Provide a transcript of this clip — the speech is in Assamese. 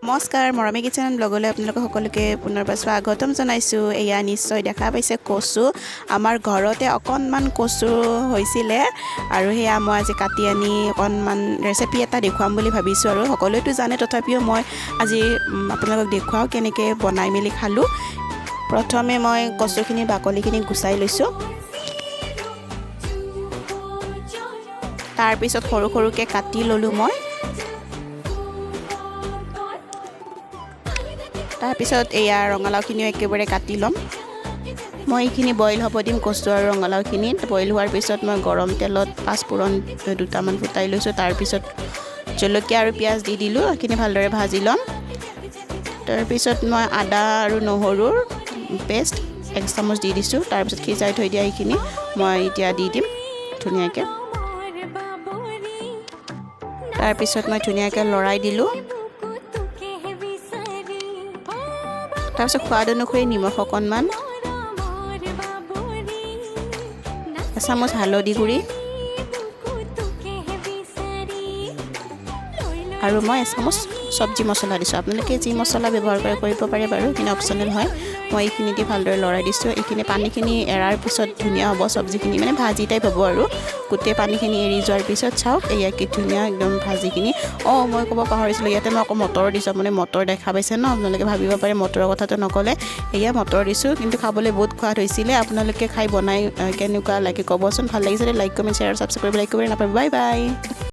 নমস্কাৰ মৰমী কিচেন ব্লগলৈ আপোনালোক সকলোকে পুনৰবাৰ স্বাগতম জনাইছোঁ। এয়া নিশ্চয় দেখা পাইছে কচু। আমাৰ ঘৰতে অকণমান কচু হৈছিলে আৰু সেয়া মই আজি কাটি আনি অকণমান ৰেচিপি এটা দেখুৱাম বুলি ভাবিছোঁ। আৰু সকলোৱেতো জানে, তথাপিও মই আজি আপোনালোকক দেখুৱাওঁ কেনেকৈ বনাই মেলি খালোঁ। প্ৰথমে মই কচুখিনি বাকলিখিনি গুচাই লৈছোঁ। তাৰপিছত সৰু সৰুকৈ কাটি ল'লোঁ মই। তাৰপিছত এয়া ৰঙালাওখিনিও একেবাৰে কাটি ল'ম। মই এইখিনি বইল হ'ব দিম, কচু আৰু ৰঙালাওখিনি। বইল হোৱাৰ পিছত মই গৰম তেলত পাঁচফোৰণ দুটামান ফুটাই লৈছোঁ। তাৰপিছত জলকীয়া আৰু পিঁয়াজ দি দিলোঁ, এইখিনি ভালদৰে ভাজি ল'ম। তাৰপিছত মই আদা আৰু নহৰুৰ পেষ্ট 1 চামুচ দি দিছোঁ। তাৰপিছত সিজাই থৈ দিয়া এইখিনি মই এতিয়া দি দিম ধুনীয়াকৈ। তাৰপিছত মই ধুনীয়াকৈ লৰাই দিলোঁ। তাৰপিছত সোৱাদ অনুসৰি নিমখ অকণমান, 1 চামুচ হালধি গুড়ি আৰু মই 1 চামুচ চব্জি মছলা দিছোঁ। আপোনালোকে যি মছলা ব্যৱহাৰ কৰিব পাৰে বাৰু, সেইখিনি অপশ্যনেল হয়। মই এইখিনি দি ভালদৰে লৰাই দিছোঁ। এইখিনি পানীখিনি এৰাৰ পিছত ধুনীয়া হ'ব চব্জিখিনি, মানে ভাজি টাইপ হ'ব আৰু গোটেই পানীখিনি এৰি যোৱাৰ পিছত চাওক এয়া কি ধুনীয়া একদম ভাজিখিনি। মই ক'ব পাহৰিছিলোঁ, ইয়াতে মই আকৌ মটৰ দিছোঁ। মানে মটৰ দেখা পাইছে ন, আপোনালোকে ভাবিব পাৰে মটৰৰ কথাটো নক'লে। এয়া মটৰ দিছোঁ, কিন্তু খাবলৈ বহুত সোৱাদ হৈছিলে। আপোনালোকে খাই বনাই কেনেকুৱা লাগে ক'বচোন। ভাল লাগিছিলে লাইক কমেণ্ট শ্বেয়াৰ ছাবস্ক্ৰাইব কৰিবলৈ একেবাৰে নাপাব। Bye bye.